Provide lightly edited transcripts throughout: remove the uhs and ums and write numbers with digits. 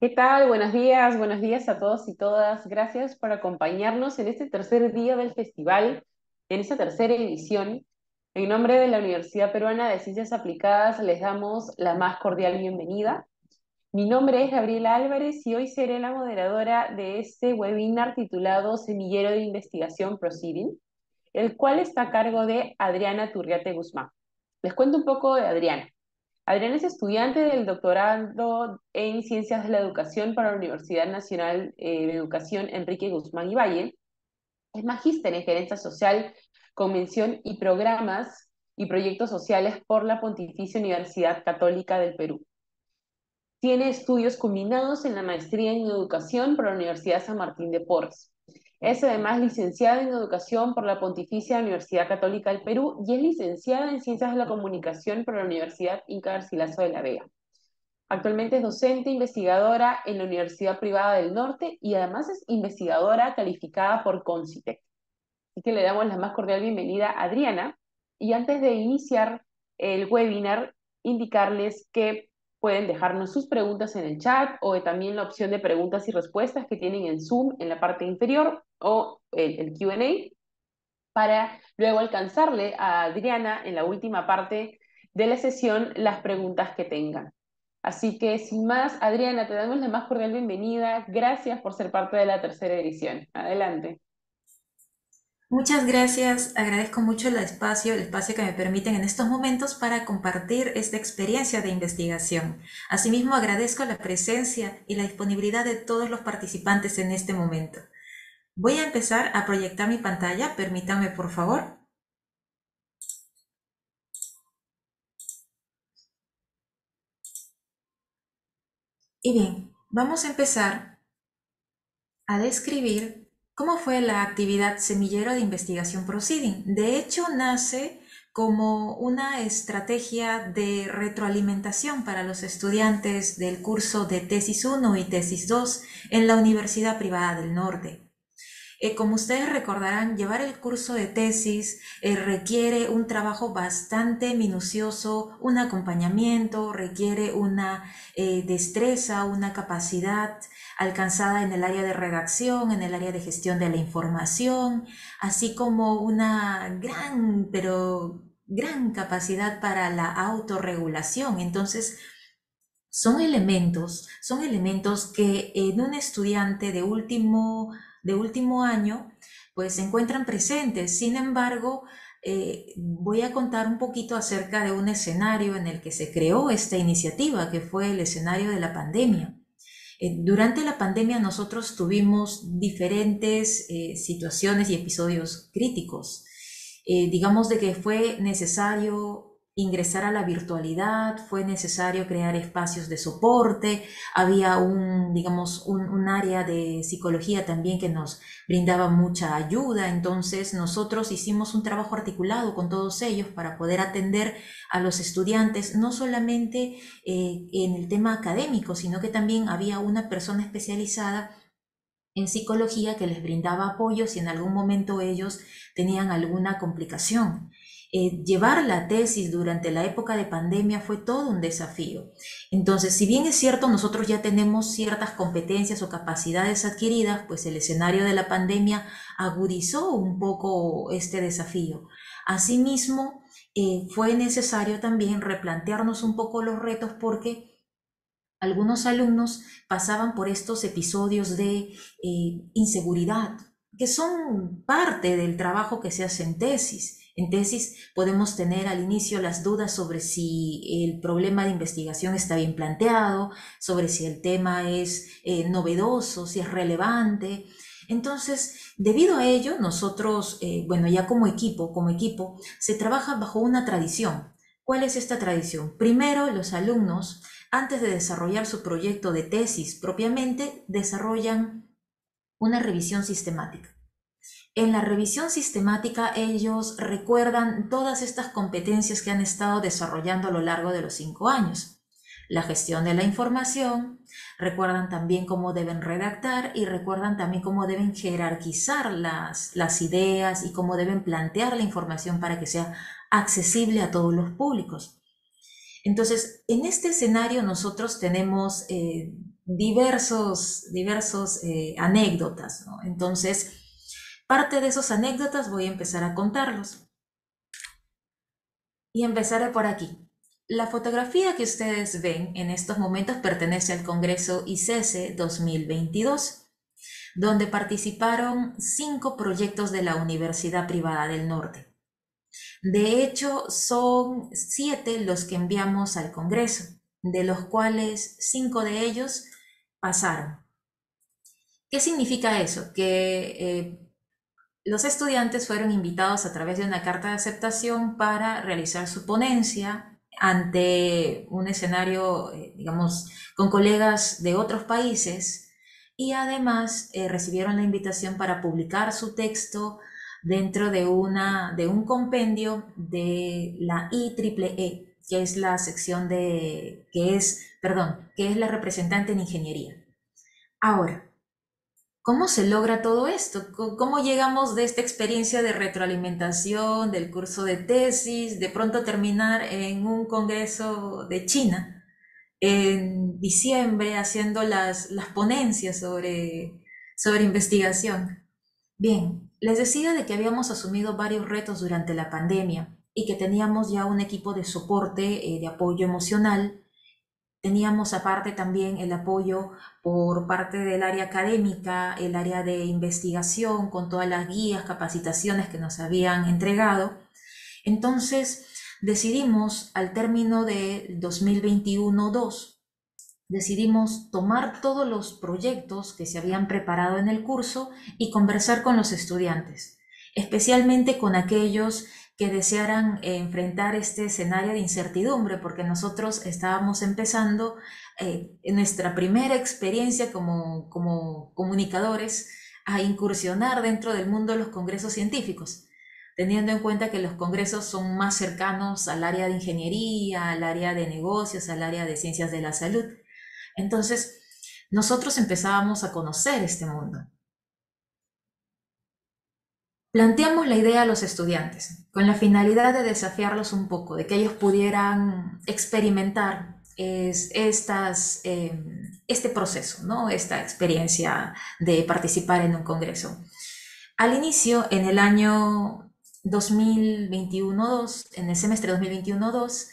¿Qué tal? Buenos días a todos y todas. Gracias por acompañarnos en este tercer día del festival, en esta tercera edición. En nombre de la Universidad Peruana de Ciencias Aplicadas les damos la más cordial bienvenida. Mi nombre es Gabriela Álvarez y hoy seré la moderadora de este webinar titulado Semillero de Investigación Proceeding, el cual está a cargo de Adriana Turriate Guzmán. Les cuento un poco de Adriana. Adriana es estudiante del doctorado en Ciencias de la Educación para la Universidad Nacional de Educación Enrique Guzmán y Valle. Es magíster en Gerencia Social, Convención y Programas y Proyectos Sociales por la Pontificia Universidad Católica del Perú. Tiene estudios combinados en la maestría en Educación por la Universidad San Martín de Porres. Es además licenciada en Educación por la Pontificia Universidad Católica del Perú y es licenciada en Ciencias de la Comunicación por la Universidad Inca Garcilaso de la Vega. Actualmente es docente investigadora en la Universidad Privada del Norte y además es investigadora calificada por Concitec. Así que le damos la más cordial bienvenida a Adriana. Y antes de iniciar el webinar, indicarles que pueden dejarnos sus preguntas en el chat o también la opción de preguntas y respuestas que tienen en Zoom en la parte inferior o el Q&A para luego alcanzarle a Adriana en la última parte de la sesión las preguntas que tengan. Así que sin más, Adriana, te damos la más cordial bienvenida. Gracias por ser parte de la tercera edición. Adelante. Muchas gracias, agradezco mucho el espacio que me permiten en estos momentos para compartir esta experiencia de investigación. Asimismo, agradezco la presencia y la disponibilidad de todos los participantes en este momento. Voy a empezar a proyectar mi pantalla, permítanme por favor. Y bien, vamos a empezar a describir cómo fue la actividad Semillero de Investigación Proceeding. De hecho, nace como una estrategia de retroalimentación para los estudiantes del curso de Tesis 1 y Tesis 2 en la Universidad Privada del Norte. Como ustedes recordarán, llevar el curso de tesis requiere un trabajo bastante minucioso, un acompañamiento, requiere una destreza, una capacidad alcanzada en el área de redacción, en el área de gestión de la información, así como una gran capacidad para la autorregulación. Entonces, son elementos que en un estudiante de último año pues se encuentran presentes. Sin embargo, voy a contar un poquito acerca de un escenario en el que se creó esta iniciativa, que fue el escenario de la pandemia. Durante la pandemia nosotros tuvimos diferentes situaciones y episodios críticos. Digamos de que fue necesario ingresar a la virtualidad, fue necesario crear espacios de soporte, había un área de psicología también que nos brindaba mucha ayuda, entonces nosotros hicimos un trabajo articulado con todos ellos para poder atender a los estudiantes, no solamente en el tema académico, sino que también había una persona especializada en psicología que les brindaba apoyo si en algún momento ellos tenían alguna complicación. Llevar la tesis durante la época de pandemia fue todo un desafío. Entonces, si bien es cierto, nosotros ya tenemos ciertas competencias o capacidades adquiridas, pues el escenario de la pandemia agudizó un poco este desafío. Asimismo, fue necesario también replantearnos un poco los retos porque algunos alumnos pasaban por estos episodios de inseguridad, que son parte del trabajo que se hace en tesis. En tesis podemos tener al inicio las dudas sobre si el problema de investigación está bien planteado, sobre si el tema es novedoso, si es relevante. Entonces, debido a ello, nosotros, ya como equipo, se trabaja bajo una tradición. ¿Cuál es esta tradición? Primero, los alumnos antes de desarrollar su proyecto de tesis propiamente, desarrollan una revisión sistemática. En la revisión sistemática ellos recuerdan todas estas competencias que han estado desarrollando a lo largo de los 5 años. La gestión de la información, recuerdan también cómo deben redactar y recuerdan también cómo deben jerarquizar las ideas y cómo deben plantear la información para que sea accesible a todos los públicos. Entonces, en este escenario nosotros tenemos diversos anécdotas, ¿no? Entonces, parte de esas anécdotas voy a empezar a contarlos. Y empezaré por aquí. La fotografía que ustedes ven en estos momentos pertenece al Congreso ICESE 2022, donde participaron 5 proyectos de la Universidad Privada del Norte. De hecho, son 7 los que enviamos al Congreso, de los cuales 5 de ellos pasaron. ¿Qué significa eso? Que los estudiantes fueron invitados a través de una carta de aceptación para realizar su ponencia ante un escenario, digamos, con colegas de otros países y además recibieron la invitación para publicar su texto dentro de un compendio de la IEEE, que es la sección que es la representante en ingeniería. Ahora, ¿cómo se logra todo esto? ¿Cómo llegamos de esta experiencia de retroalimentación, del curso de tesis, de pronto terminar en un congreso de China en diciembre haciendo las ponencias sobre investigación? Bien, les decía de que habíamos asumido varios retos durante la pandemia y que teníamos ya un equipo de soporte, de apoyo emocional. Teníamos aparte también el apoyo por parte del área académica, el área de investigación, con todas las guías, capacitaciones que nos habían entregado. Entonces decidimos, al término de 2021-2, decidimos tomar todos los proyectos que se habían preparado en el curso y conversar con los estudiantes, especialmente con aquellos que desearan enfrentar este escenario de incertidumbre, porque nosotros estábamos empezando en nuestra primera experiencia como comunicadores a incursionar dentro del mundo de los congresos científicos, teniendo en cuenta que los congresos son más cercanos al área de ingeniería, al área de negocios, al área de ciencias de la salud. Entonces, nosotros empezábamos a conocer este mundo. Planteamos la idea a los estudiantes con la finalidad de desafiarlos un poco, de que ellos pudieran experimentar este proceso, ¿no? Esta experiencia de participar en un congreso. Al inicio, en el año 2021-2, en el semestre 2021-2,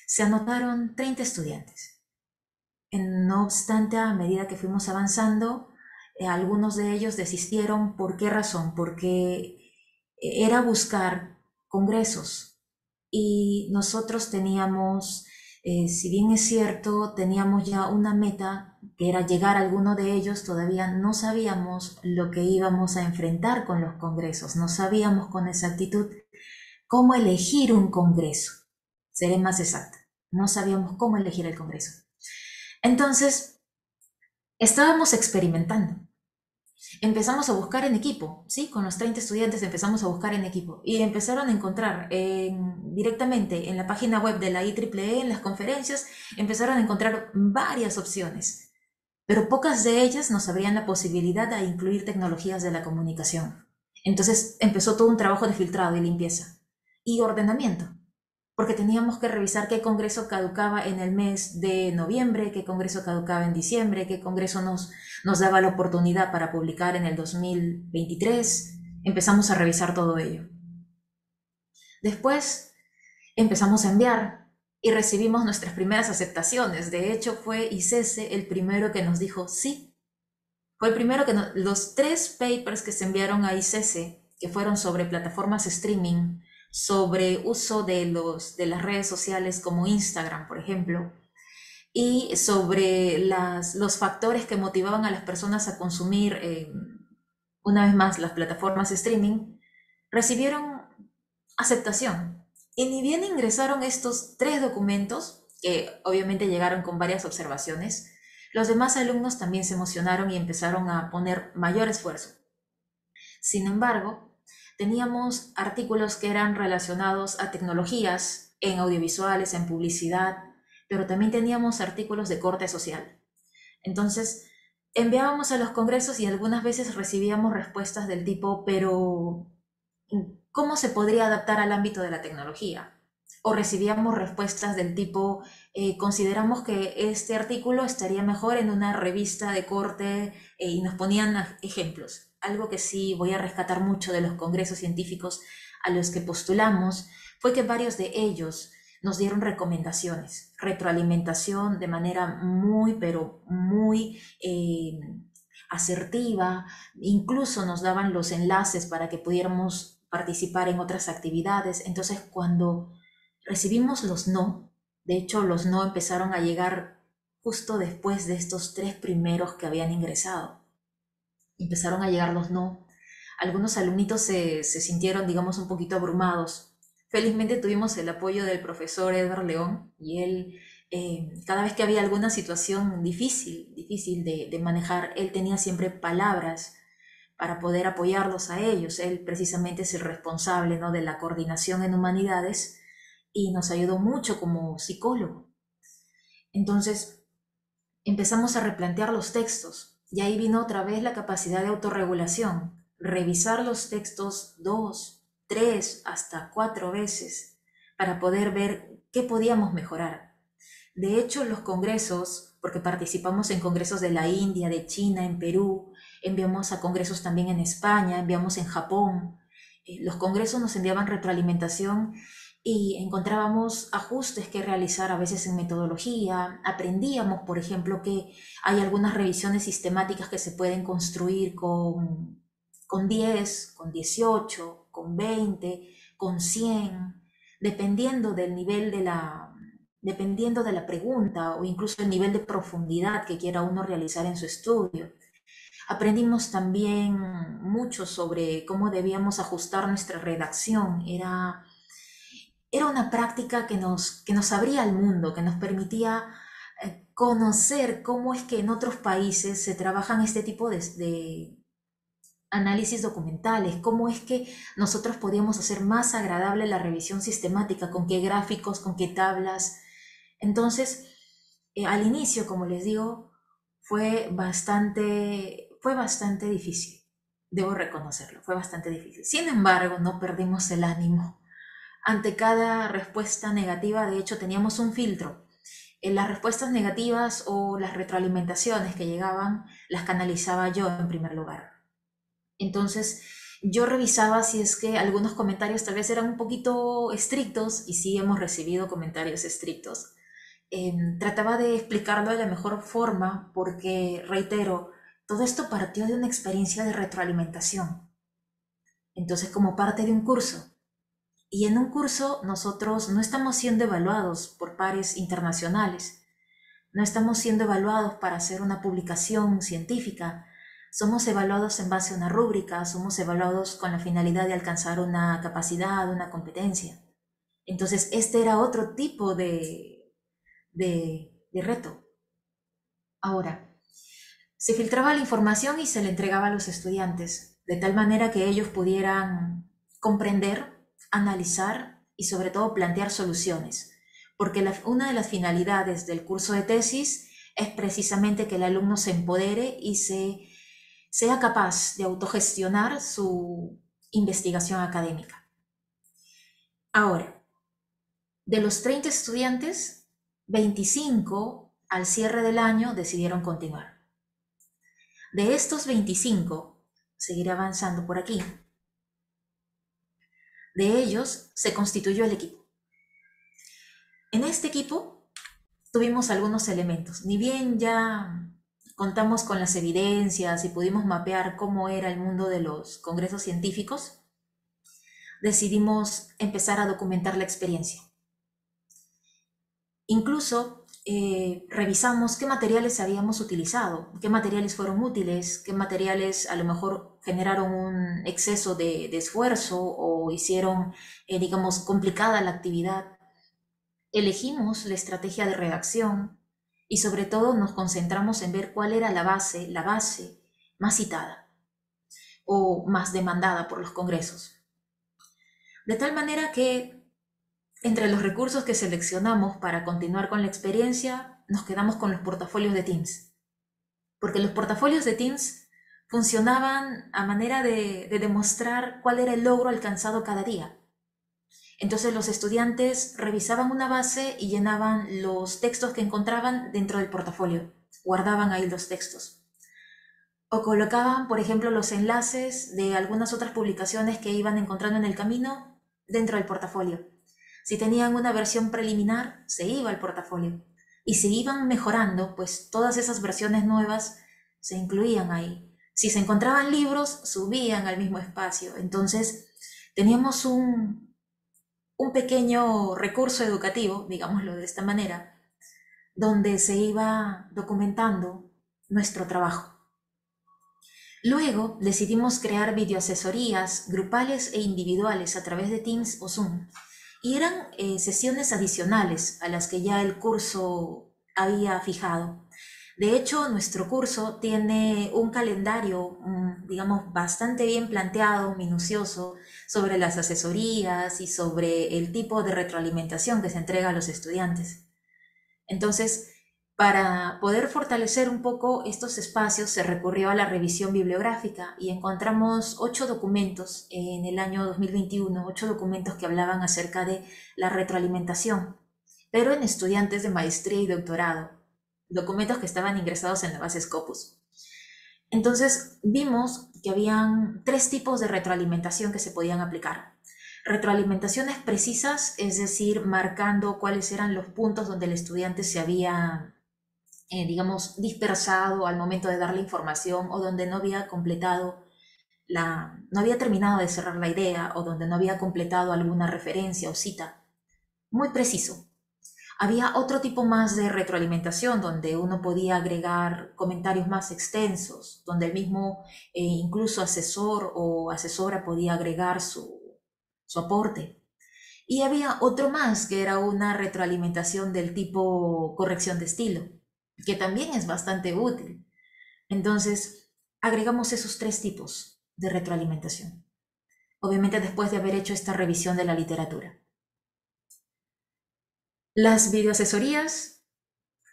se anotaron 30 estudiantes. No obstante, a medida que fuimos avanzando, algunos de ellos desistieron. ¿Por qué razón? Porque era buscar congresos y nosotros teníamos, si bien es cierto, teníamos ya una meta que era llegar a alguno de ellos, todavía no sabíamos lo que íbamos a enfrentar con los congresos, no sabíamos con exactitud cómo elegir un congreso, seré más exacta, no sabíamos cómo elegir el congreso. Entonces, estábamos experimentando. Empezamos a buscar en equipo, ¿sí? Con los 30 estudiantes empezamos a buscar en equipo y empezaron a encontrar directamente en la página web de la IEEE, en las conferencias, empezaron a encontrar varias opciones, pero pocas de ellas nos abrían la posibilidad de incluir tecnologías de la comunicación. Entonces empezó todo un trabajo de filtrado y limpieza y ordenamiento, porque teníamos que revisar qué congreso caducaba en el mes de noviembre, qué congreso caducaba en diciembre, qué congreso nos daba la oportunidad para publicar en el 2023. Empezamos a revisar todo ello. Después empezamos a enviar y recibimos nuestras primeras aceptaciones. De hecho, fue ICESE el primero que nos dijo sí. Fue el primero que los 3 papers que se enviaron a ICESE, que fueron sobre plataformas streaming, sobre uso de las redes sociales como Instagram, por ejemplo, y sobre los factores que motivaban a las personas a consumir, una vez más, las plataformas streaming, recibieron aceptación. Y ni bien ingresaron estos 3 documentos, que obviamente llegaron con varias observaciones, los demás alumnos también se emocionaron y empezaron a poner mayor esfuerzo. Sin embargo, teníamos artículos que eran relacionados a tecnologías, en audiovisuales, en publicidad, pero también teníamos artículos de corte social. Entonces, enviábamos a los congresos y algunas veces recibíamos respuestas del tipo, pero ¿cómo se podría adaptar al ámbito de la tecnología? o recibíamos respuestas del tipo, consideramos que este artículo estaría mejor en una revista de corte, y nos ponían ejemplos. Algo que sí voy a rescatar mucho de los congresos científicos a los que postulamos fue que varios de ellos nos dieron recomendaciones, retroalimentación de manera muy, pero muy asertiva, incluso nos daban los enlaces para que pudiéramos participar en otras actividades. Entonces, cuando recibimos los no, de hecho los no empezaron a llegar justo después de estos 3 primeros que habían ingresado. Empezaron a llegar los no. Algunos alumnitos se sintieron, digamos, un poquito abrumados. Felizmente tuvimos el apoyo del profesor Edgar León y él, cada vez que había alguna situación difícil de manejar, él tenía siempre palabras para poder apoyarlos a ellos. Él precisamente es el responsable, ¿no?, de la coordinación en humanidades y nos ayudó mucho como psicólogo. Entonces empezamos a replantear los textos y ahí vino otra vez la capacidad de autorregulación, revisar los textos 2, 3, hasta 4 veces para poder ver qué podíamos mejorar. De hecho, los congresos, porque participamos en congresos de la India, de China, en Perú, enviamos a congresos también en España, enviamos en Japón. Los congresos nos enviaban retroalimentación y encontrábamos ajustes que realizar a veces en metodología. Aprendíamos, por ejemplo, que hay algunas revisiones sistemáticas que se pueden construir con 10, con 18, con 20, con 100, dependiendo del nivel dependiendo de la pregunta o incluso el nivel de profundidad que quiera uno realizar en su estudio. Aprendimos también mucho sobre cómo debíamos ajustar nuestra redacción. Era una práctica que nos abría al mundo, que nos permitía conocer cómo es que en otros países se trabajan este tipo de análisis documentales, cómo es que nosotros podíamos hacer más agradable la revisión sistemática, con qué gráficos, con qué tablas. Entonces, al inicio, como les digo, fue bastante difícil, debo reconocerlo, fue bastante difícil. Sin embargo, no perdimos el ánimo. Ante cada respuesta negativa, de hecho, teníamos un filtro. En las respuestas negativas o las retroalimentaciones que llegaban, las canalizaba yo en primer lugar. Entonces, yo revisaba si es que algunos comentarios tal vez eran un poquito estrictos, y sí hemos recibido comentarios estrictos. Trataba de explicarlo de la mejor forma porque, reitero, todo esto partió de una experiencia de retroalimentación. Entonces, como parte de un curso, y en un curso nosotros no estamos siendo evaluados por pares internacionales, no estamos siendo evaluados para hacer una publicación científica, somos evaluados en base a una rúbrica, somos evaluados con la finalidad de alcanzar una capacidad, una competencia. Entonces, este era otro tipo de reto. Ahora, se filtraba la información y se le entregaba a los estudiantes, de tal manera que ellos pudieran comprender, analizar y sobre todo plantear soluciones, porque una de las finalidades del curso de tesis es precisamente que el alumno se empodere y sea capaz de autogestionar su investigación académica. Ahora, de los 30 estudiantes, 25 al cierre del año decidieron continuar. De estos 25, seguiré avanzando por aquí, de ellos se constituyó el equipo. En este equipo tuvimos algunos elementos. Ni bien ya contamos con las evidencias y pudimos mapear cómo era el mundo de los congresos científicos, decidimos empezar a documentar la experiencia. Incluso revisamos qué materiales habíamos utilizado, qué materiales fueron útiles, qué materiales a lo mejor generaron un exceso de esfuerzo o hicieron, digamos, complicada la actividad. Elegimos la estrategia de redacción y sobre todo nos concentramos en ver cuál era la base más citada o más demandada por los congresos. De tal manera que entre los recursos que seleccionamos para continuar con la experiencia, nos quedamos con los portafolios de Teams. Porque los portafolios de Teams funcionaban a manera de demostrar cuál era el logro alcanzado cada día. Entonces los estudiantes revisaban una base y llenaban los textos que encontraban dentro del portafolio, guardaban ahí los textos. O colocaban, por ejemplo, los enlaces de algunas otras publicaciones que iban encontrando en el camino dentro del portafolio. Si tenían una versión preliminar, se iba al portafolio. Y si iban mejorando, pues todas esas versiones nuevas se incluían ahí. Si se encontraban libros, subían al mismo espacio. Entonces, teníamos un pequeño recurso educativo, digámoslo de esta manera, donde se iba documentando nuestro trabajo. Luego decidimos crear videoasesorías grupales e individuales a través de Teams o Zoom. Y eran sesiones adicionales a las que ya el curso había fijado. De hecho, nuestro curso tiene un calendario, digamos, bastante bien planteado, minucioso, sobre las asesorías y sobre el tipo de retroalimentación que se entrega a los estudiantes. Entonces, para poder fortalecer un poco estos espacios, se recurrió a la revisión bibliográfica y encontramos 8 documentos en el año 2021, 8 documentos que hablaban acerca de la retroalimentación, pero en estudiantes de maestría y doctorado, documentos que estaban ingresados en la base Scopus. Entonces vimos que habían 3 tipos de retroalimentación que se podían aplicar. Retroalimentaciones precisas, es decir, marcando cuáles eran los puntos donde el estudiante se había digamos, dispersado al momento de dar la información o donde no había completado no había terminado de cerrar la idea o donde no había completado alguna referencia o cita. Muy preciso. Había otro tipo más de retroalimentación donde uno podía agregar comentarios más extensos, donde el mismo incluso asesor o asesora podía agregar su aporte. Y había otro más que era una retroalimentación del tipo corrección de estilo, que también es bastante útil. Entonces, agregamos esos 3 tipos de retroalimentación. Obviamente después de haber hecho esta revisión de la literatura. Las videoasesorías,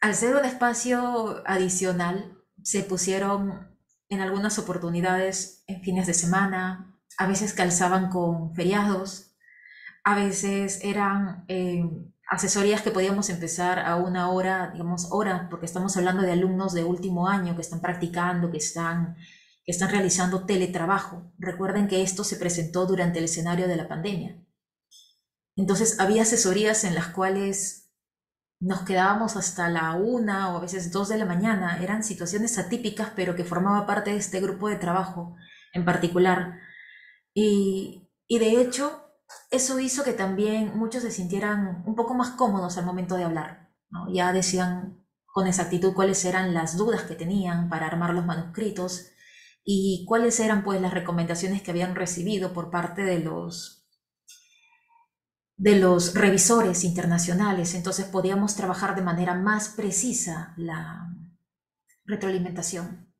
al ser un espacio adicional, se pusieron en algunas oportunidades en fines de semana, a veces calzaban con feriados, a veces eran asesorías que podíamos empezar a una hora, digamos hora, porque estamos hablando de alumnos de último año que están practicando, que están realizando teletrabajo. Recuerden que esto se presentó durante el escenario de la pandemia. Entonces había asesorías en las cuales nos quedábamos hasta la 1 o a veces 2 de la mañana. Eran situaciones atípicas, pero que formaba parte de este grupo de trabajo en particular. Y de hecho, eso hizo que también muchos se sintieran un poco más cómodos al momento de hablar, ¿no? Ya decían con exactitud cuáles eran las dudas que tenían para armar los manuscritos y cuáles eran pues las recomendaciones que habían recibido por parte de los revisores internacionales. Entonces podíamos trabajar de manera más precisa la retroalimentación.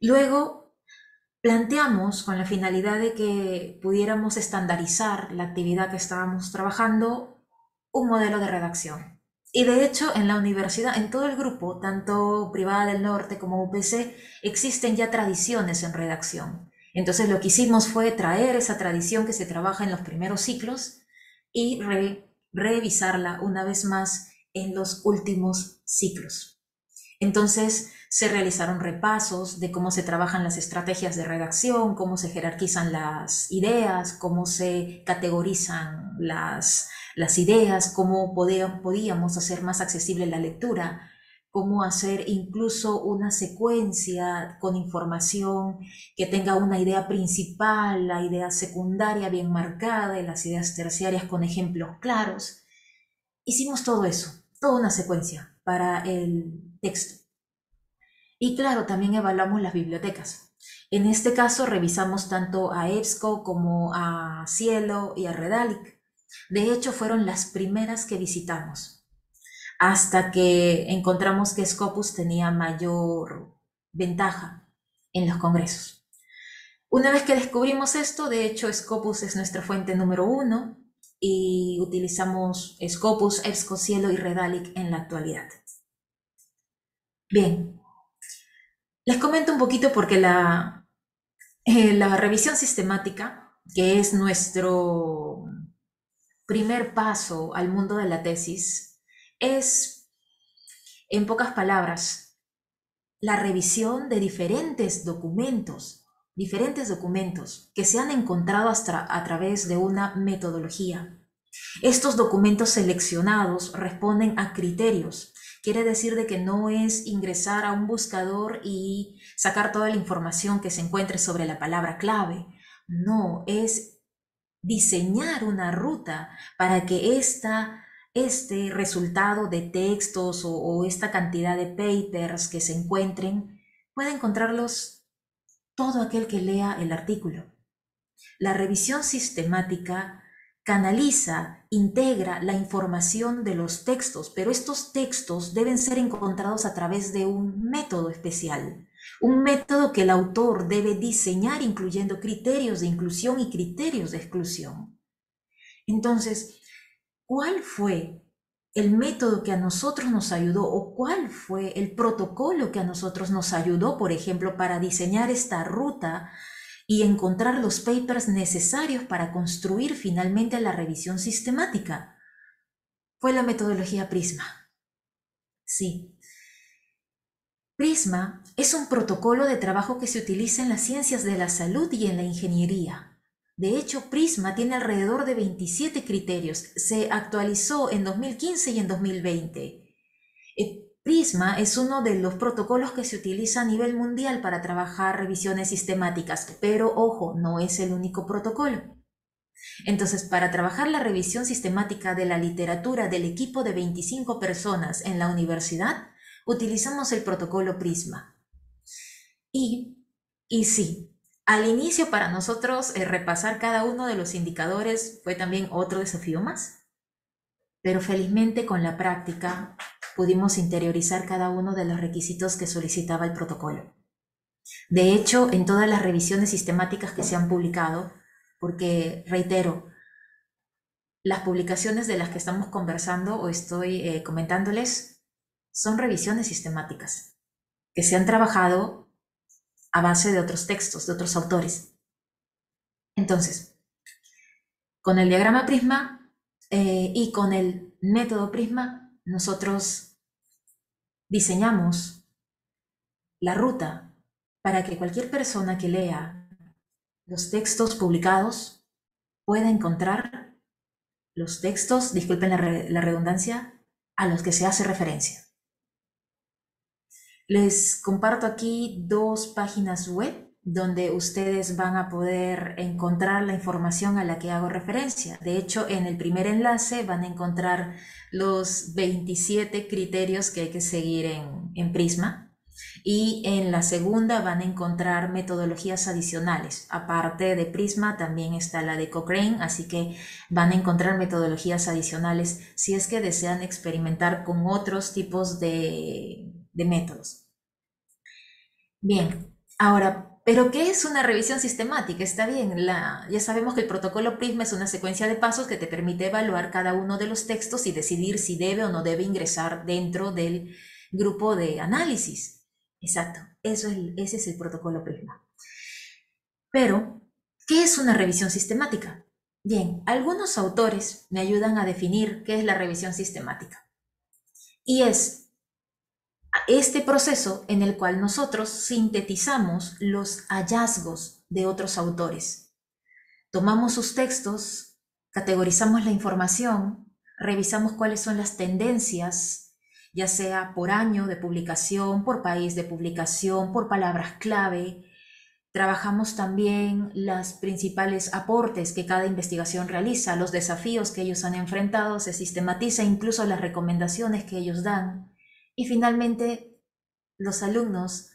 Luego planteamos, con la finalidad de que pudiéramos estandarizar la actividad que estábamos trabajando, un modelo de redacción. Y de hecho, en la universidad, en todo el grupo, tanto Privada del Norte como UPC, existen ya tradiciones en redacción. Entonces lo que hicimos fue traer esa tradición que se trabaja en los primeros ciclos y revisarla una vez más en los últimos ciclos. Entonces se realizaron repasos de cómo se trabajan las estrategias de redacción, cómo se jerarquizan las ideas, cómo se categorizan las ideas, cómo podíamos hacer más accesible la lectura, cómo hacer incluso una secuencia con información que tenga una idea principal, la idea secundaria bien marcada y las ideas terciarias con ejemplos claros. Hicimos todo eso, toda una secuencia para el texto. Y claro, también evaluamos las bibliotecas. En este caso revisamos tanto a EBSCO como a Cielo y a Redalic. De hecho, fueron las primeras que visitamos, hasta que encontramos que Scopus tenía mayor ventaja en los congresos. Una vez que descubrimos esto, de hecho, Scopus es nuestra fuente número 1 y utilizamos Scopus, EBSCO, Cielo y Redalic en la actualidad. Bien, les comento un poquito porque la revisión sistemática, que es primer paso al mundo de la tesis es, en pocas palabras, la revisión de diferentes documentos que se han encontrado hasta a través de una metodología. Estos documentos seleccionados responden a criterios. Quiere decir de que no es ingresar a un buscador y sacar toda la información que se encuentre sobre la palabra clave. No, es diseñar una ruta para que este resultado de textos o esta cantidad de papers que se encuentren pueda encontrarlos todo aquel que lea el artículo. La revisión sistemática canaliza, integra la información de los textos, pero estos textos deben ser encontrados a través de un método especial, un método que el autor debe diseñar incluyendo criterios de inclusión y criterios de exclusión. Entonces, ¿cuál fue el método que a nosotros nos ayudó o cuál fue el protocolo que a nosotros nos ayudó, por ejemplo, para diseñar esta ruta y encontrar los papers necesarios para construir finalmente la revisión sistemática? Fue la metodología PRISMA. Sí. PRISMA es un protocolo de trabajo que se utiliza en las ciencias de la salud y en la ingeniería. De hecho, PRISMA tiene alrededor de 27 criterios. Se actualizó en 2015 y en 2020. PRISMA es uno de los protocolos que se utiliza a nivel mundial para trabajar revisiones sistemáticas, pero ojo, no es el único protocolo. Entonces, para trabajar la revisión sistemática de la literatura del equipo de 25 personas en la universidad, utilizamos el protocolo PRISMA. Y sí, al inicio para nosotros repasar cada uno de los indicadores fue también otro desafío más, pero felizmente con la práctica pudimos interiorizar cada uno de los requisitos que solicitaba el protocolo. De hecho, en todas las revisiones sistemáticas que se han publicado, porque reitero, las publicaciones de las que estamos conversando o estoy comentándoles son revisiones sistemáticas que se han trabajado a base de otros textos, de otros autores. Entonces, con el diagrama Prisma y con el método Prisma, nosotros diseñamos la ruta para que cualquier persona que lea los textos publicados pueda encontrar los textos, disculpen la redundancia, a los que se hace referencia. Les comparto aquí 2 páginas web donde ustedes van a poder encontrar la información a la que hago referencia. De hecho, en el primer enlace van a encontrar los 27 criterios que hay que seguir en Prisma. Y en la segunda van a encontrar metodologías adicionales. Aparte de Prisma, también está la de Cochrane, así que van a encontrar metodologías adicionales si es que desean experimentar con otros tipos de métodos. Bien, ahora, ¿pero qué es una revisión sistemática? Está bien, ya sabemos que el protocolo PRISMA es una secuencia de pasos que te permite evaluar cada uno de los textos y decidir si debe o no debe ingresar dentro del grupo de análisis. Exacto, ese es el protocolo PRISMA. Pero, ¿qué es una revisión sistemática? Bien, algunos autores me ayudan a definir qué es la revisión sistemática. Y es este proceso en el cual nosotros sintetizamos los hallazgos de otros autores. Tomamos sus textos, categorizamos la información, revisamos cuáles son las tendencias, ya sea por año de publicación, por país de publicación, por palabras clave. Trabajamos también los principales aportes que cada investigación realiza, los desafíos que ellos han enfrentado, se sistematiza incluso las recomendaciones que ellos dan. Y finalmente, los alumnos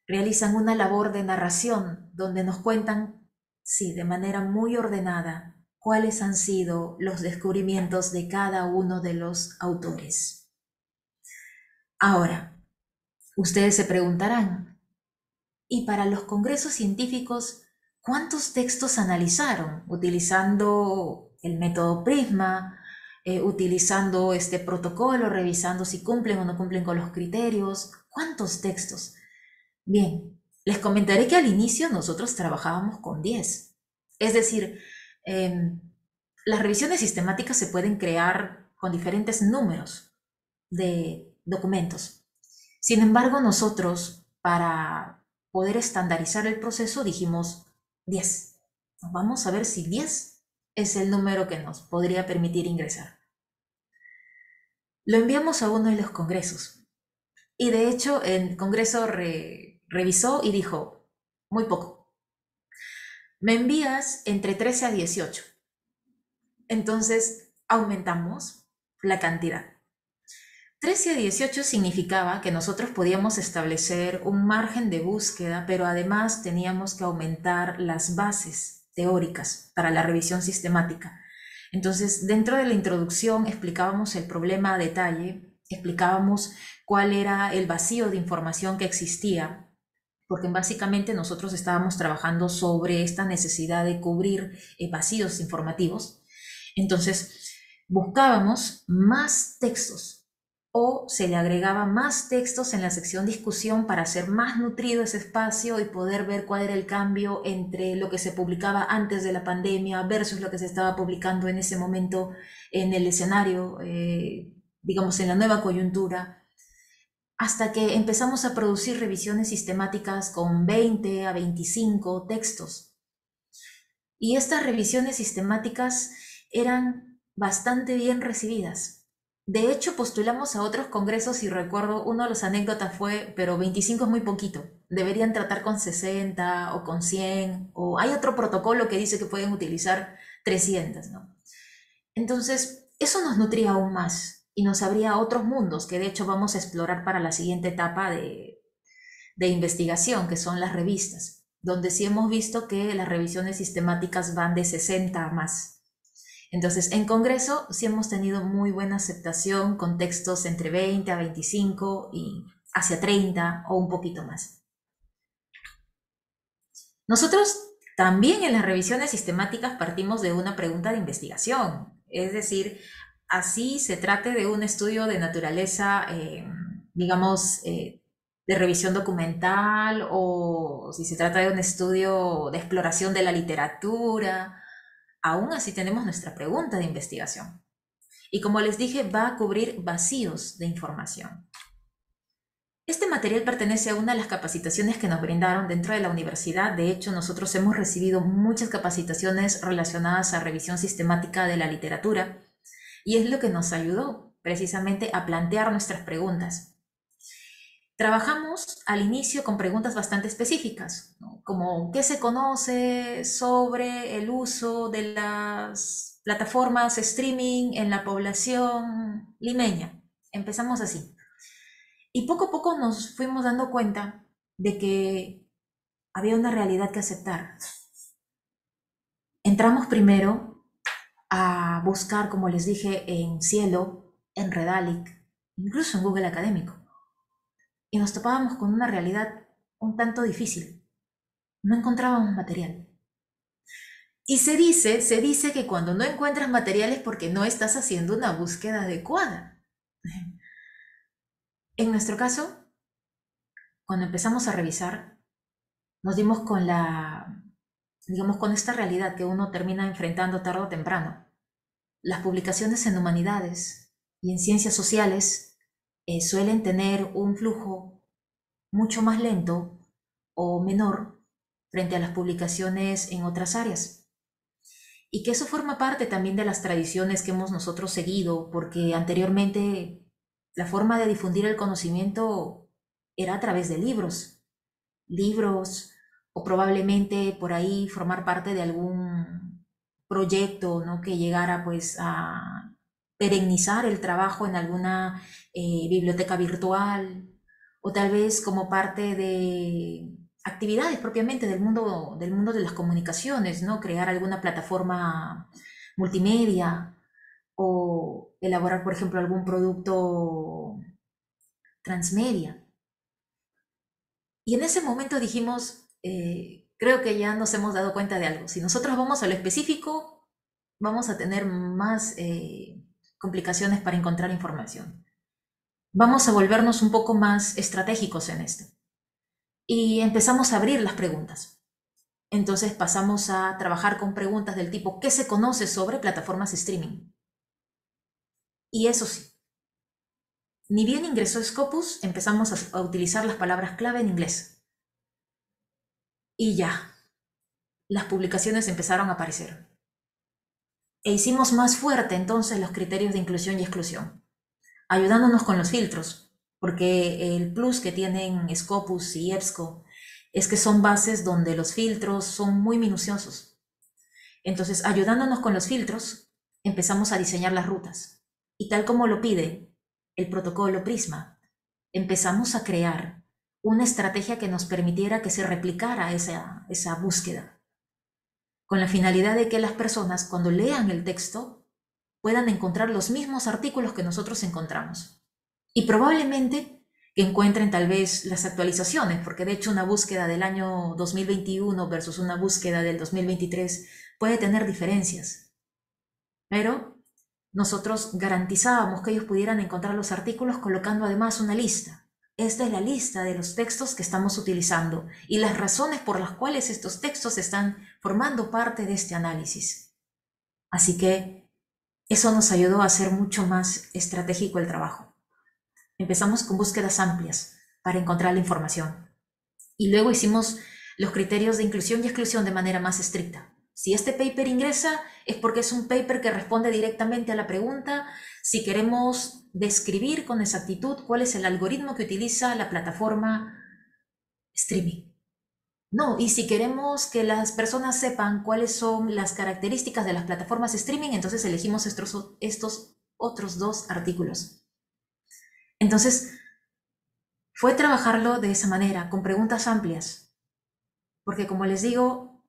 realizan una labor de narración donde nos cuentan, sí, de manera muy ordenada, cuáles han sido los descubrimientos de cada uno de los autores. Ahora, ustedes se preguntarán, ¿y para los congresos científicos cuántos textos analizaron utilizando el método PRISMA, utilizando este protocolo, revisando si cumplen o no cumplen con los criterios? ¿Cuántos textos? Bien, les comentaré que al inicio nosotros trabajábamos con 10. Es decir, Las revisiones sistemáticas se pueden crear con diferentes números de documentos. Sin embargo, nosotros, para poder estandarizar el proceso, dijimos 10. Vamos a ver si 10 es el número que nos podría permitir ingresar. Lo enviamos a uno de los congresos. Y de hecho, el congreso revisó y dijo, muy poco. Me envías entre 13 a 18. Entonces, aumentamos la cantidad. 13 a 18 significaba que nosotros podíamos establecer un margen de búsqueda, pero además teníamos que aumentar las bases teóricas para la revisión sistemática. Entonces, dentro de la introducción explicábamos el problema a detalle, explicábamos cuál era el vacío de información que existía, porque básicamente nosotros estábamos trabajando sobre esta necesidad de cubrir vacíos informativos. Entonces, buscábamos más textos o se le agregaba más textos en la sección discusión para hacer más nutrido ese espacio y poder ver cuál era el cambio entre lo que se publicaba antes de la pandemia versus lo que se estaba publicando en ese momento en el escenario, digamos, en la nueva coyuntura, hasta que empezamos a producir revisiones sistemáticas con 20 a 25 textos. Y estas revisiones sistemáticas eran bastante bien recibidas. De hecho, postulamos a otros congresos y recuerdo, una de las anécdotas fue, pero 25 es muy poquito, deberían tratar con 60 o con 100, o hay otro protocolo que dice que pueden utilizar 300, ¿no? Entonces, eso nos nutría aún más y nos abría otros mundos que de hecho vamos a explorar para la siguiente etapa de investigación, que son las revistas, donde sí hemos visto que las revisiones sistemáticas van de 60 a más. Entonces, en Congreso sí hemos tenido muy buena aceptación con textos entre 20 a 25 y hacia 30 o un poquito más. Nosotros también en las revisiones sistemáticas partimos de una pregunta de investigación, es decir, así se trate de un estudio de naturaleza, digamos, de revisión documental o si se trata de un estudio de exploración de la literatura, aún así tenemos nuestra pregunta de investigación. Y como les dije, va a cubrir vacíos de información. Este material pertenece a una de las capacitaciones que nos brindaron dentro de la universidad. De hecho, nosotros hemos recibido muchas capacitaciones relacionadas a revisión sistemática de la literatura y es lo que nos ayudó precisamente a plantear nuestras preguntas. Trabajamos al inicio con preguntas bastante específicas, ¿no? Como ¿qué se conoce sobre el uso de las plataformas streaming en la población limeña? Empezamos así. Y poco a poco nos fuimos dando cuenta de que había una realidad que aceptar. Entramos primero a buscar, como les dije, en Cielo, en Redalic, incluso en Google Académico. Y nos topábamos con una realidad un tanto difícil. No encontrábamos material. Y se dice que cuando no encuentras material es porque no estás haciendo una búsqueda adecuada. En nuestro caso, cuando empezamos a revisar, nos dimos con digamos, con esta realidad que uno termina enfrentando tarde o temprano. Las publicaciones en humanidades y en ciencias sociales suelen tener un flujo mucho más lento o menor frente a las publicaciones en otras áreas. Y que eso forma parte también de las tradiciones que hemos nosotros seguido, porque anteriormente la forma de difundir el conocimiento era a través de libros o probablemente por ahí formar parte de algún proyecto, ¿no? Que llegara pues a perennizar el trabajo en alguna biblioteca virtual o tal vez como parte de actividades propiamente del mundo de las comunicaciones, ¿no? Crear alguna plataforma multimedia o elaborar, por ejemplo, algún producto transmedia. Y en ese momento dijimos, creo que ya nos hemos dado cuenta de algo. Si nosotros vamos a lo específico, vamos a tener más complicaciones para encontrar información. Vamos a volvernos un poco más estratégicos en esto. Y empezamos a abrir las preguntas. Entonces pasamos a trabajar con preguntas del tipo, ¿qué se conoce sobre plataformas streaming? Y eso sí, ni bien ingresó Scopus, empezamos a utilizar las palabras clave en inglés. Y ya, las publicaciones empezaron a aparecer. E hicimos más fuerte entonces los criterios de inclusión y exclusión, ayudándonos con los filtros, porque el plus que tienen Scopus y EBSCO es que son bases donde los filtros son muy minuciosos. Entonces, ayudándonos con los filtros, empezamos a diseñar las rutas. Y tal como lo pide el protocolo Prisma, empezamos a crear una estrategia que nos permitiera que se replicara esa búsqueda, con la finalidad de que las personas, cuando lean el texto, puedan encontrar los mismos artículos que nosotros encontramos. Y probablemente que encuentren tal vez las actualizaciones, porque de hecho una búsqueda del año 2021 versus una búsqueda del 2023 puede tener diferencias. Pero nosotros garantizábamos que ellos pudieran encontrar los artículos colocando además una lista. Esta es la lista de los textos que estamos utilizando y las razones por las cuales estos textos están formando parte de este análisis. Así que eso nos ayudó a hacer mucho más estratégico el trabajo. Empezamos con búsquedas amplias para encontrar la información. Y luego hicimos los criterios de inclusión y exclusión de manera más estricta. Si este paper ingresa es porque es un paper que responde directamente a la pregunta si queremos describir con exactitud cuál es el algoritmo que utiliza la plataforma streaming. No, y si queremos que las personas sepan cuáles son las características de las plataformas streaming, entonces elegimos estos otros dos artículos. Entonces, fue trabajarlo de esa manera, con preguntas amplias, porque como les digo,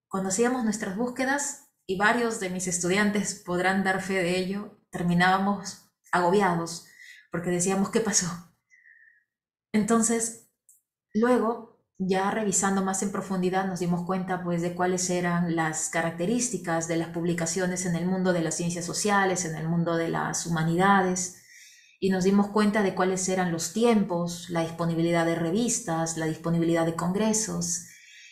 cuando hacíamos nuestras búsquedas, y varios de mis estudiantes podrán dar fe de ello, terminábamos agobiados, porque decíamos, ¿qué pasó? Entonces, luego, ya revisando más en profundidad, nos dimos cuenta pues de cuáles eran las características de las publicaciones en el mundo de las ciencias sociales, en el mundo de las humanidades, y nos dimos cuenta de cuáles eran los tiempos, la disponibilidad de revistas, la disponibilidad de congresos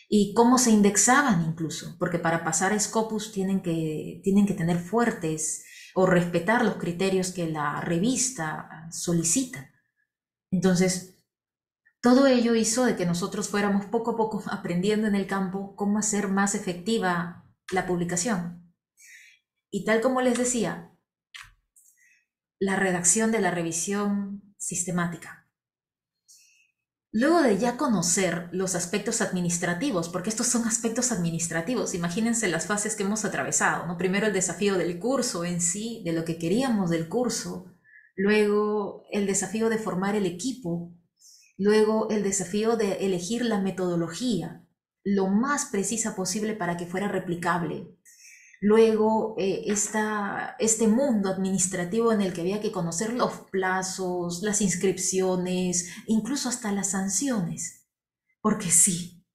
y cómo se indexaban incluso, porque para pasar a Scopus tienen que tener fuertes o respetar los criterios que la revista solicita. Entonces, todo ello hizo de que nosotros fuéramos poco a poco aprendiendo en el campo cómo hacer más efectiva la publicación. Y tal como les decía, la redacción de la revisión sistemática. Luego de ya conocer los aspectos administrativos, porque estos son aspectos administrativos, imagínense las fases que hemos atravesado, ¿no? Primero el desafío del curso en sí, de lo que queríamos del curso, luego el desafío de formar el equipo, luego el desafío de elegir la metodología lo más precisa posible para que fuera replicable. Luego, este mundo administrativo en el que había que conocer los plazos, las inscripciones, incluso hasta las sanciones. Porque sí,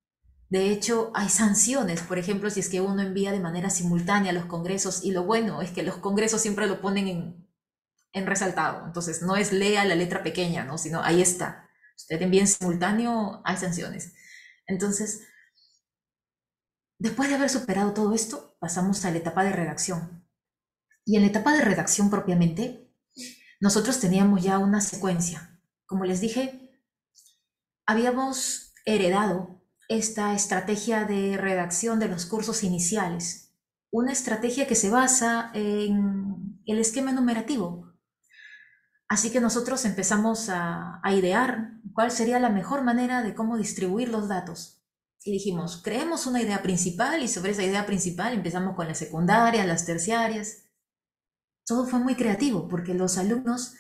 de hecho hay sanciones, por ejemplo, si es que uno envía de manera simultánea los congresos, y lo bueno es que los congresos siempre lo ponen en resaltado. Entonces, no es lea la letra pequeña, ¿no? Sino ahí está. Usted envía en simultáneo, hay sanciones. Entonces, después de haber superado todo esto, pasamos a la etapa de redacción. Y en la etapa de redacción propiamente, nosotros teníamos ya una secuencia. Como les dije, habíamos heredado esta estrategia de redacción de los cursos iniciales, una estrategia que se basa en el esquema enumerativo. Así que nosotros empezamos a idear cuál sería la mejor manera de cómo distribuir los datos. Y dijimos, creemos una idea principal y sobre esa idea principal empezamos con las secundarias, las terciarias. Todo fue muy creativo porque los alumnos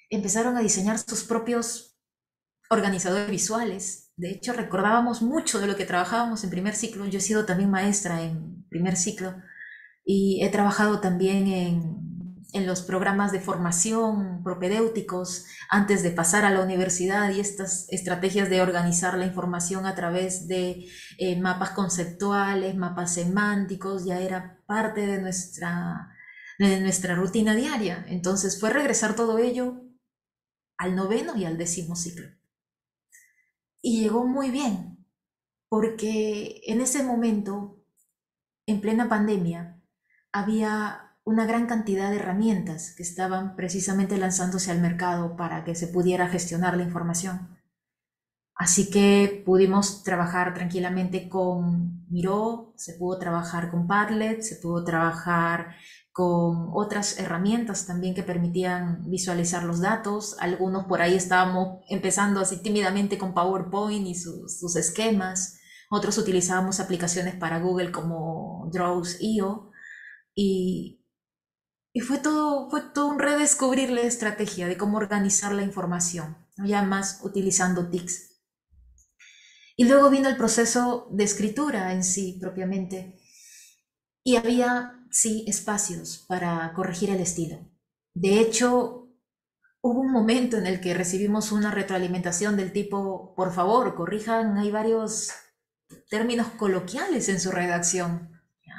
empezaron a diseñar sus propios organizadores visuales. De hecho, recordábamos mucho de lo que trabajábamos en primer ciclo. Yo he sido también maestra en primer ciclo y he trabajado también en los programas de formación propedéuticos antes de pasar a la universidad, y estas estrategias de organizar la información a través de mapas conceptuales, mapas semánticos, ya era parte de nuestra rutina diaria. Entonces fue regresar todo ello al noveno y al 10º ciclo. Y llegó muy bien, porque en ese momento, en plena pandemia, había una gran cantidad de herramientas que estaban precisamente lanzándose al mercado para que se pudiera gestionar la información. Así que pudimos trabajar tranquilamente con Miro, se pudo trabajar con Padlet, se pudo trabajar con otras herramientas también que permitían visualizar los datos. Algunos por ahí estábamos empezando así tímidamente con PowerPoint y sus esquemas. Otros utilizábamos aplicaciones para Google como Draws.io y, y fue todo un redescubrir la estrategia de cómo organizar la información, ¿no? Ya más utilizando TICs. Y luego vino el proceso de escritura en sí propiamente. Y había, sí, espacios para corregir el estilo. De hecho, hubo un momento en el que recibimos una retroalimentación del tipo, por favor, corrijan, hay varios términos coloquiales en su redacción.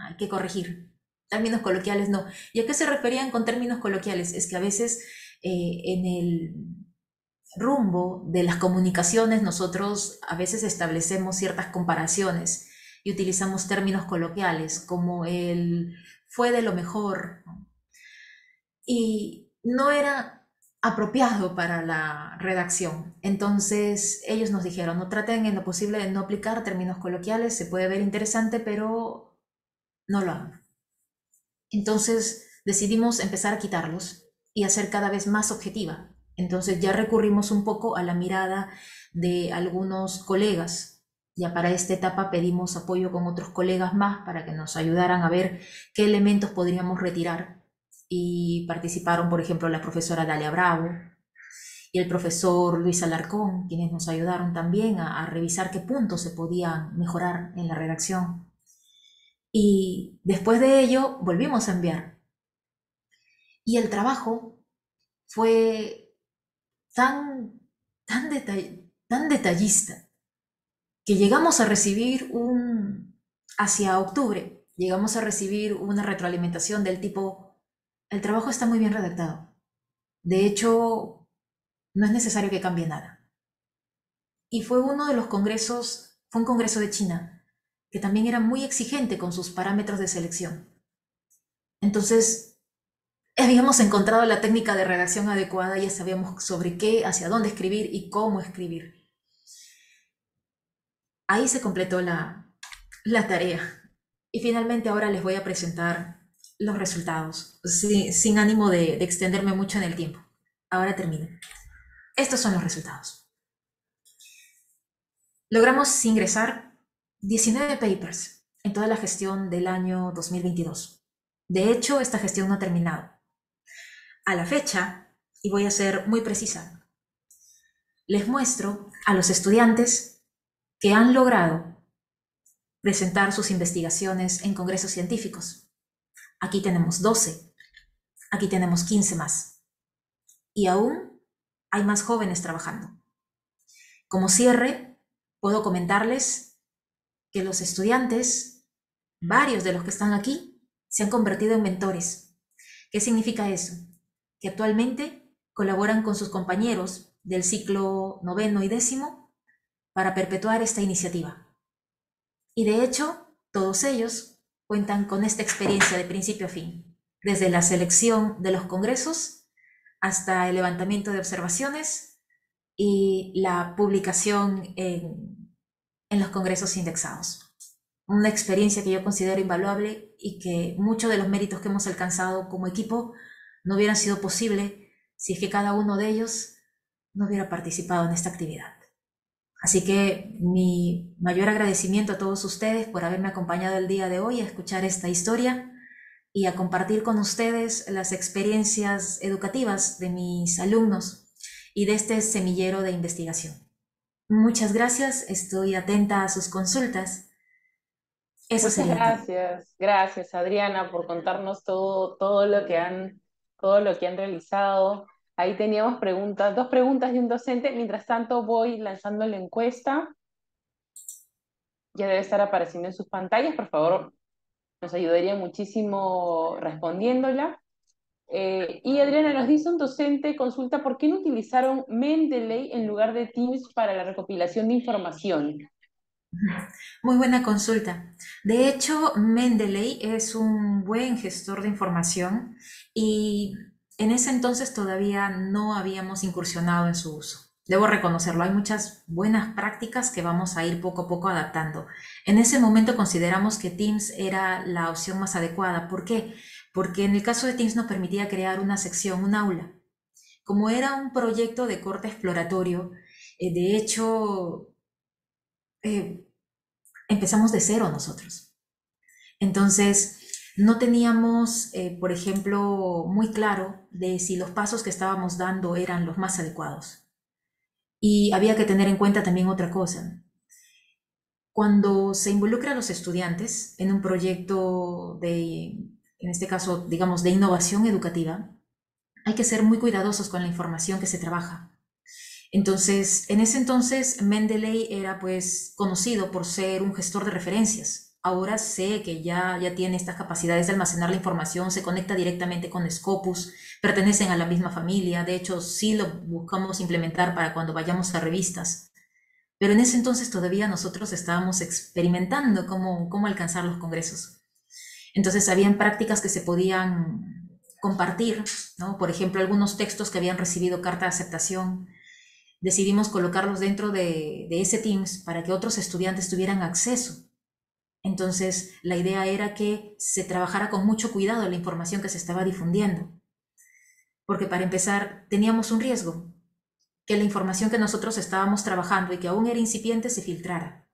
Hay que corregir. Términos coloquiales no. ¿Y a qué se referían con términos coloquiales? Es que a veces en el rumbo de las comunicaciones nosotros a veces establecemos ciertas comparaciones y utilizamos términos coloquiales como el fue de lo mejor, ¿no? Y no era apropiado para la redacción. Entonces ellos nos dijeron, no traten en lo posible de no aplicar términos coloquiales, se puede ver interesante, pero no lo hagan. Entonces decidimos empezar a quitarlos y hacer cada vez más objetiva. Entonces ya recurrimos un poco a la mirada de algunos colegas. Ya para esta etapa pedimos apoyo con otros colegas más para que nos ayudaran a ver qué elementos podríamos retirar. Y participaron, por ejemplo, la profesora Dalia Bravo y el profesor Luis Alarcón, quienes nos ayudaron también a revisar qué puntos se podían mejorar en la redacción. Y después de ello volvimos a enviar. Y el trabajo fue tan, tan detallista que llegamos a recibir hacia octubre, llegamos a recibir una retroalimentación del tipo, el trabajo está muy bien redactado. De hecho, no es necesario que cambie nada. Y fue uno de los congresos, fue un congreso de China, que también era muy exigente con sus parámetros de selección. Entonces, habíamos encontrado la técnica de redacción adecuada, ya sabíamos sobre qué, hacia dónde escribir y cómo escribir. Ahí se completó la tarea. Y finalmente ahora les voy a presentar los resultados, sin ánimo de extenderme mucho en el tiempo. Ahora termino. Estos son los resultados. Logramos ingresar 19 papers en toda la gestión del año 2022. De hecho, esta gestión no ha terminado. A la fecha, y voy a ser muy precisa, les muestro a los estudiantes que han logrado presentar sus investigaciones en congresos científicos. Aquí tenemos 12, aquí tenemos 15 más. Y aún hay más jóvenes trabajando. Como cierre, puedo comentarles que los estudiantes, varios de los que están aquí, se han convertido en mentores. ¿Qué significa eso? Que actualmente colaboran con sus compañeros del ciclo noveno y décimo para perpetuar esta iniciativa. Y de hecho, todos ellos cuentan con esta experiencia de principio a fin, desde la selección de los congresos hasta el levantamiento de observaciones y la publicación en los congresos indexados. Una experiencia que yo considero invaluable y que muchos de los méritos que hemos alcanzado como equipo no hubieran sido posible si es que cada uno de ellos no hubiera participado en esta actividad. Así que mi mayor agradecimiento a todos ustedes por haberme acompañado el día de hoy a escuchar esta historia y a compartir con ustedes las experiencias educativas de mis alumnos y de este semillero de investigación. Muchas gracias, estoy atenta a sus consultas. Eso Muchas sería todo. gracias, gracias Adriana por contarnos todo lo que han realizado. Ahí teníamos preguntas, dos preguntas de un docente. Mientras tanto voy lanzando la encuesta. Ya debe estar apareciendo en sus pantallas. Por favor, nos ayudaría muchísimo respondiéndola. Y Adriana nos dice un docente, consulta, ¿por qué no utilizaron Mendeley en lugar de Teams para la recopilación de información? Muy buena consulta. De hecho, Mendeley es un buen gestor de información y en ese entonces todavía no habíamos incursionado en su uso. Debo reconocerlo, hay muchas buenas prácticas que vamos a ir poco a poco adaptando. En ese momento consideramos que Teams era la opción más adecuada. ¿Por qué? Porque en el caso de Teams nos permitía crear una sección, un aula. Como era un proyecto de corte exploratorio, de hecho, eh, empezamos de cero nosotros. Entonces, no teníamos, por ejemplo, muy claro de si los pasos que estábamos dando eran los más adecuados. Y había que tener en cuenta también otra cosa. Cuando se involucra a los estudiantes en un proyecto en este caso, digamos, de innovación educativa, hay que ser muy cuidadosos con la información que se trabaja. Entonces, en ese entonces, Mendeley era pues conocido por ser un gestor de referencias. Ahora sé que ya tiene estas capacidades de almacenar la información, se conecta directamente con Scopus, pertenecen a la misma familia, de hecho sí lo buscamos implementar para cuando vayamos a revistas. Pero en ese entonces todavía nosotros estábamos experimentando cómo alcanzar los congresos. Entonces habían prácticas que se podían compartir, ¿no? Por ejemplo, algunos textos que habían recibido carta de aceptación decidimos colocarlos dentro de ese Teams para que otros estudiantes tuvieran acceso. Entonces, la idea era que se trabajara con mucho cuidado la información que se estaba difundiendo, porque para empezar teníamos un riesgo, que la información que nosotros estábamos trabajando y que aún era incipiente se filtrara.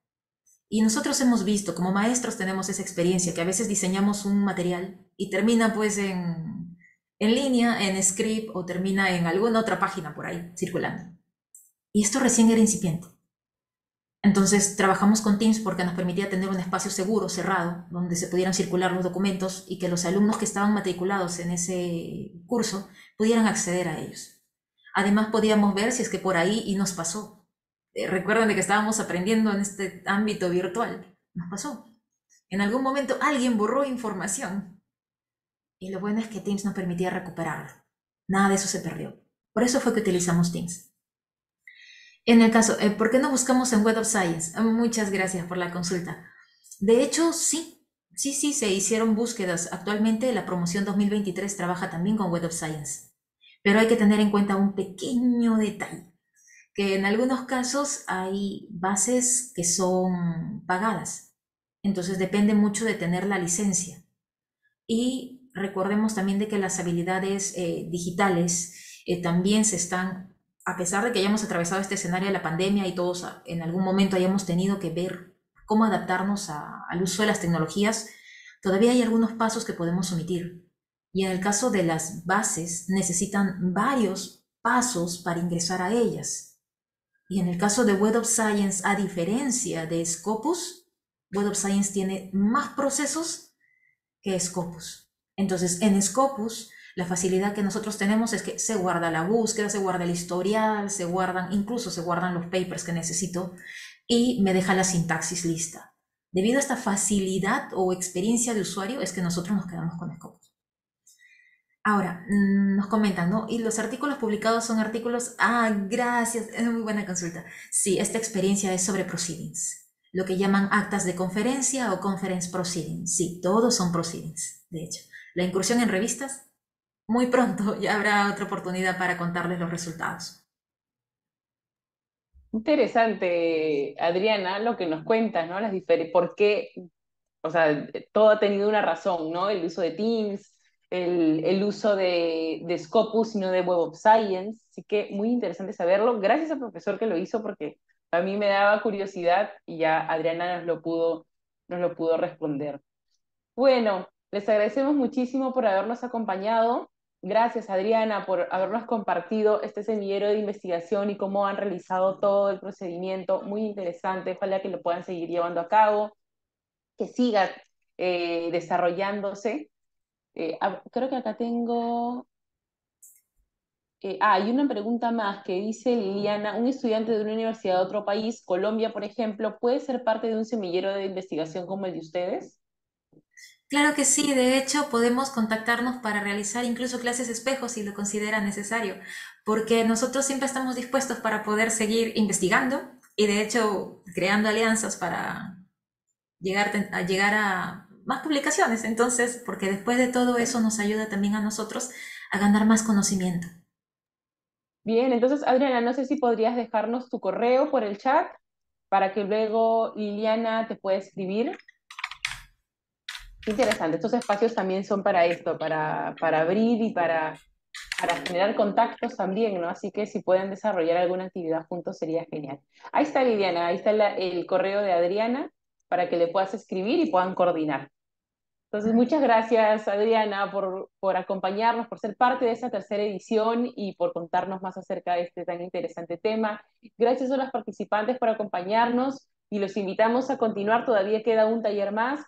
Y nosotros hemos visto, como maestros tenemos esa experiencia, que a veces diseñamos un material y termina pues en línea, en script o termina en alguna otra página por ahí circulando. Y esto recién era incipiente. Entonces trabajamos con Teams porque nos permitía tener un espacio seguro, cerrado, donde se pudieran circular los documentos y que los alumnos que estaban matriculados en ese curso pudieran acceder a ellos. Además podíamos ver si es que por ahí y nos pasó. Recuerden de que estábamos aprendiendo en este ámbito virtual. Nos pasó. En algún momento alguien borró información y lo bueno es que Teams nos permitía recuperarlo. Nada de eso se perdió. Por eso fue que utilizamos Teams. En el caso, ¿por qué no buscamos en Web of Science? Muchas gracias por la consulta. De hecho, sí, se hicieron búsquedas. Actualmente la promoción 2023 trabaja también con Web of Science. Pero hay que tener en cuenta un pequeño detalle, que en algunos casos hay bases que son pagadas. Entonces depende mucho de tener la licencia. Y recordemos también de que las habilidades digitales también se están, a pesar de que hayamos atravesado este escenario de la pandemia y todos en algún momento hayamos tenido que ver cómo adaptarnos al uso de las tecnologías, todavía hay algunos pasos que podemos omitir. Y en el caso de las bases, necesitan varios pasos para ingresar a ellas. Y en el caso de Web of Science, a diferencia de Scopus, Web of Science tiene más procesos que Scopus. Entonces, en Scopus, la facilidad que nosotros tenemos es que se guarda la búsqueda, se guarda el historial, incluso se guardan los papers que necesito y me deja la sintaxis lista. Debido a esta facilidad o experiencia de usuario es que nosotros nos quedamos con Scopus. Ahora, nos comentan, ¿no? Y los artículos publicados son artículos... Gracias, es muy buena consulta. Sí, esta experiencia es sobre proceedings, lo que llaman actas de conferencia o conference proceedings. Sí, todos son proceedings, de hecho. La incursión en revistas, muy pronto ya habrá otra oportunidad para contarles los resultados. Interesante, Adriana, lo que nos cuentas, ¿no? ¿Por qué? O sea, todo ha tenido una razón, ¿no? El uso de Teams, el uso de Scopus y no de Web of Science. Así que muy interesante saberlo. Gracias al profesor que lo hizo porque a mí me daba curiosidad y ya Adriana nos lo pudo responder. Bueno, les agradecemos muchísimo por habernos acompañado. Gracias, Adriana, por habernos compartido este semillero de investigación y cómo han realizado todo el procedimiento. Muy interesante. Ojalá que lo puedan seguir llevando a cabo, que siga desarrollándose. Creo que acá tengo... hay una pregunta más que dice Liliana, ¿un estudiante de una universidad de otro país, Colombia, por ejemplo, puede ser parte de un semillero de investigación como el de ustedes? Claro que sí, de hecho podemos contactarnos para realizar incluso clases espejo si lo considera necesario, porque nosotros siempre estamos dispuestos para poder seguir investigando y de hecho creando alianzas para llegar a más publicaciones. Entonces, porque después de todo eso nos ayuda también a nosotros a ganar más conocimiento. Bien, entonces Adriana, no sé si podrías dejarnos tu correo por el chat para que luego Liliana te pueda escribir. Qué interesante, estos espacios también son para esto, para abrir y para generar contactos también, ¿no? Así que si pueden desarrollar alguna actividad juntos sería genial. Ahí está Liliana, ahí está el correo de Adriana para que le puedas escribir y puedan coordinar. Entonces, muchas gracias, Adriana, por acompañarnos, por ser parte de esta tercera edición y por contarnos más acerca de este tan interesante tema. Gracias a los participantes por acompañarnos y los invitamos a continuar. Todavía queda un taller más,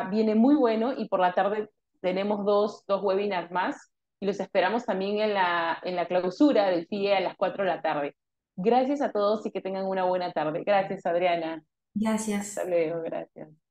viene muy bueno y por la tarde tenemos dos webinars más y los esperamos también en la clausura del FIE a las 4 de la tarde. Gracias a todos y que tengan una buena tarde. Gracias, Adriana. Gracias. Hasta luego, gracias.